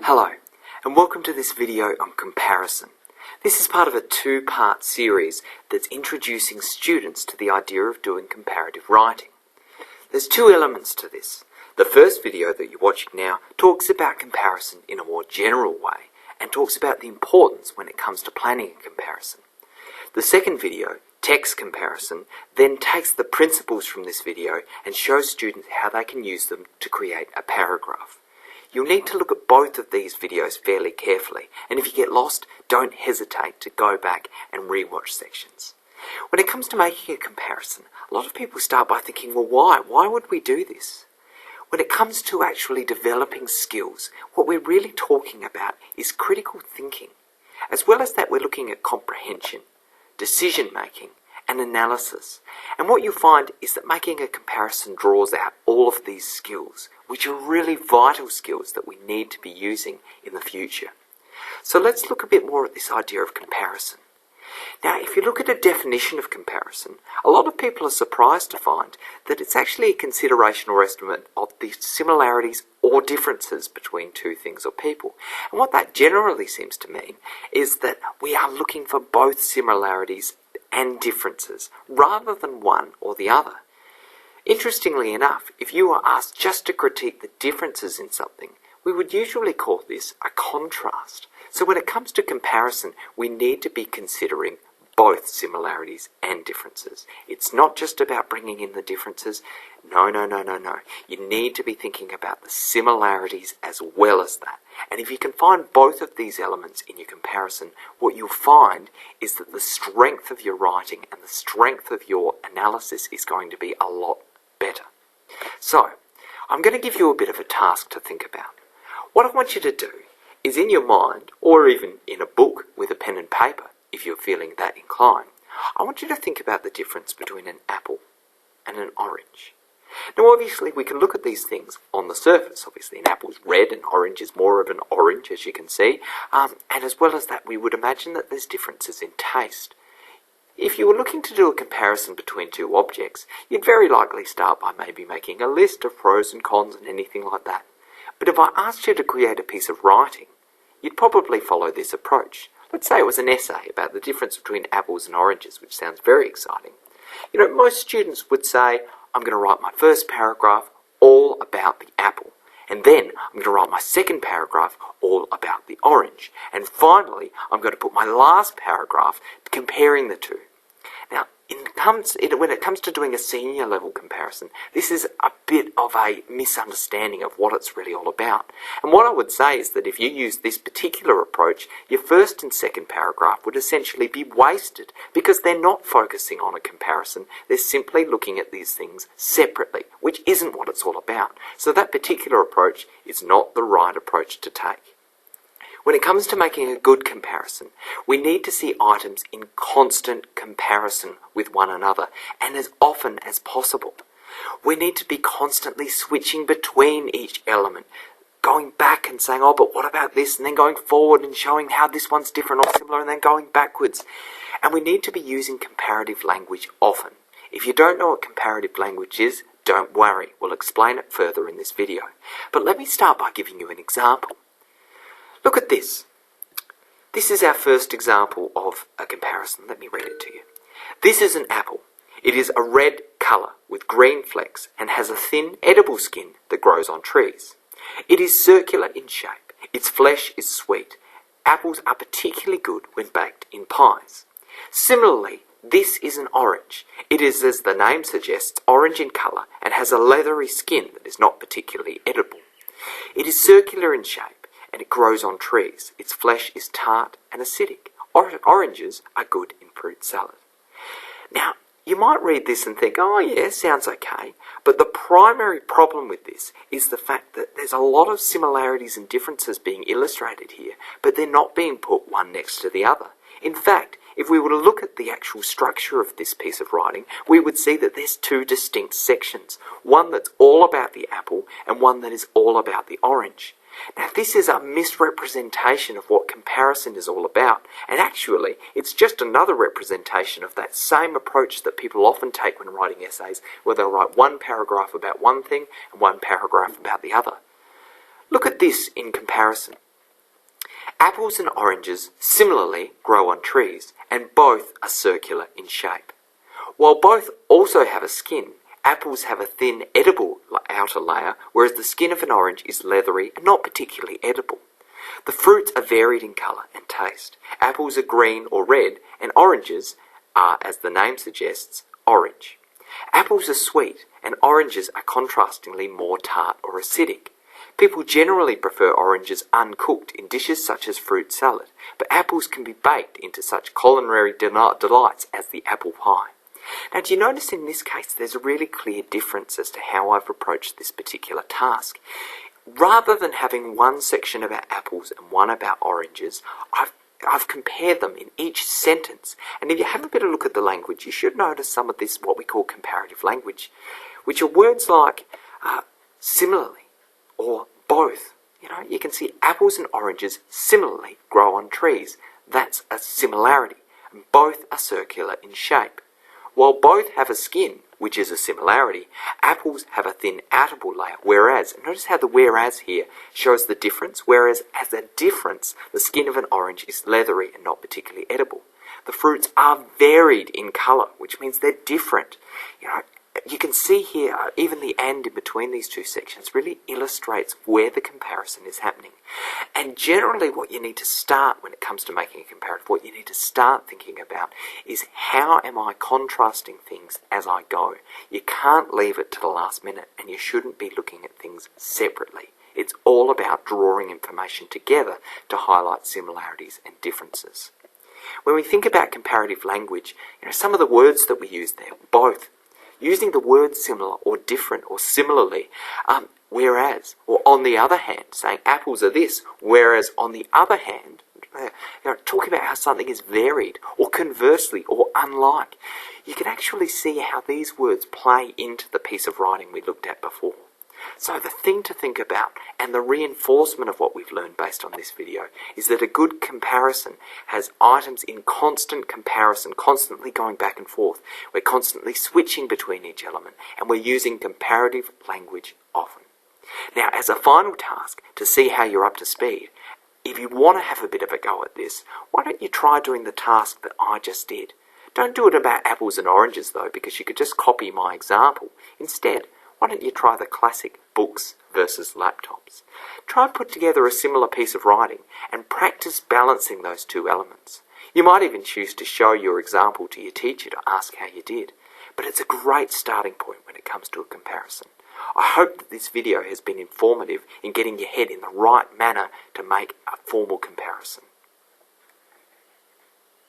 Hello, and welcome to this video on comparison. This is part of a two-part series that's introducing students to the idea of doing comparative writing. There's two elements to this. The first video that you're watching now talks about comparison in a more general way and talks about the importance when it comes to planning a comparison. The second video, text comparison, then takes the principles from this video and shows students how they can use them to create a paragraph. You'll need to look at both of these videos fairly carefully, and if you get lost, don't hesitate to go back and re-watch sections. When it comes to making a comparison, a lot of people start by thinking, well, why? Why would we do this? When it comes to actually developing skills, what we're really talking about is critical thinking. As well as that, we're looking at comprehension, decision-making, and analysis. And what you'll find is that making a comparison draws out all of these skills, which are really vital skills that we need to be using in the future. So let's look a bit more at this idea of comparison. Now, if you look at a definition of comparison, a lot of people are surprised to find that it's actually a consideration or estimate of the similarities or differences between two things or people. And what that generally seems to mean is that we are looking for both similarities and differences, rather than one or the other. Interestingly enough, if you are asked just to critique the differences in something, we would usually call this a contrast. So when it comes to comparison, we need to be considering both similarities and differences. It's not just about bringing in the differences. No. You need to be thinking about the similarities as well as that. And if you can find both of these elements in your comparison, what you'll find is that the strength of your writing and the strength of your analysis is going to be a lot better. So, I'm going to give you a bit of a task to think about. What I want you to do is, in your mind, or even in a book with a pen and paper, if you're feeling that inclined, I want you to think about the difference between an apple and an orange. Now, obviously, we can look at these things on the surface. Obviously, an apple's red and orange is more of an orange, as you can see. And as well as that, we would imagine that there's differences in taste. If you were looking to do a comparison between two objects, you'd very likely start by maybe making a list of pros and cons and anything like that. But if I asked you to create a piece of writing, you'd probably follow this approach. Let's say it was an essay about the difference between apples and oranges, which sounds very exciting. You know, most students would say, I'm going to write my first paragraph all about the apple. And then I'm going to write my second paragraph all about the orange. And finally, I'm going to put my last paragraph comparing the two. Now, when it comes to doing a senior level comparison, this is a bit of a misunderstanding of what it's really all about. And what I would say is that if you use this particular approach, your first and second paragraph would essentially be wasted because they're not focusing on a comparison. They're simply looking at these things separately, which isn't what it's all about. So that particular approach is not the right approach to take. When it comes to making a good comparison, we need to see items in constant comparison with one another, and as often as possible. We need to be constantly switching between each element, going back and saying, oh, but what about this? And then going forward and showing how this one's different or similar, and then going backwards. And we need to be using comparative language often. If you don't know what comparative language is, don't worry. We'll explain it further in this video. But let me start by giving you an example. Look at this. This is our first example of a comparison. Let me read it to you. This is an apple. It is a red colour with green flecks and has a thin, edible skin that grows on trees. It is circular in shape. Its flesh is sweet. Apples are particularly good when baked in pies. Similarly, this is an orange. It is, as the name suggests, orange in colour and has a leathery skin that is not particularly edible. It is circular in shape, and it grows on trees. Its flesh is tart and acidic. Oranges are good in fruit salad. Now, you might read this and think, oh yeah, sounds okay. But the primary problem with this is the fact that there's a lot of similarities and differences being illustrated here, but they're not being put one next to the other. In fact, if we were to look at the actual structure of this piece of writing, we would see that there's two distinct sections. One that's all about the apple and one that is all about the orange. Now, this is a misrepresentation of what comparison is all about, and actually, it's just another representation of that same approach that people often take when writing essays, where they'll write one paragraph about one thing and one paragraph about the other. Look at this in comparison. Apples and oranges similarly grow on trees, and both are circular in shape. While both also have a skin, apples have a thin, edible outer layer, whereas the skin of an orange is leathery and not particularly edible. The fruits are varied in colour and taste. Apples are green or red, and oranges are, as the name suggests, orange. Apples are sweet, and oranges are contrastingly more tart or acidic. People generally prefer oranges uncooked in dishes such as fruit salad, but apples can be baked into such culinary delights as the apple pie. Now, do you notice in this case there's a really clear difference as to how I've approached this particular task? Rather than having one section about apples and one about oranges, I've compared them in each sentence. And if you have a bit of a look at the language, you should notice some of this, what we call comparative language, which are words like similarly or both. You can see apples and oranges similarly grow on trees. That's a similarity. And both are circular in shape. While both have a skin, which is a similarity, apples have a thin outer layer, whereas, notice how the whereas here shows the difference, whereas as a difference, the skin of an orange is leathery and not particularly edible. The fruits are varied in colour, which means they're different. You can see here, even the and in between these two sections really illustrates where the comparison is happening. And generally what you need to start when it comes to making a comparative, what you need to start thinking about is how am I contrasting things as I go. You can't leave it to the last minute, and you shouldn't be looking at things separately. It's all about drawing information together to highlight similarities and differences. When we think about comparative language, some of the words that we use there, both, using the word similar or different or similarly, whereas, or on the other hand, saying apples are this, whereas on the other hand, talking about how something is varied, or conversely, or unlike. You can actually see how these words play into the piece of writing we looked at before. So the thing to think about, and the reinforcement of what we've learned based on this video, is that a good comparison has items in constant comparison, constantly going back and forth. We're constantly switching between each element, and we're using comparative language often. Now, as a final task, to see how you're up to speed, if you want to have a bit of a go at this, why don't you try doing the task that I just did? Don't do it about apples and oranges, though, because you could just copy my example. Instead, why don't you try the classic books versus laptops? Try and put together a similar piece of writing and practice balancing those two elements. You might even choose to show your example to your teacher to ask how you did, but it's a great starting point when it comes to a comparison. I hope that this video has been informative in getting your head in the right manner to make a formal comparison.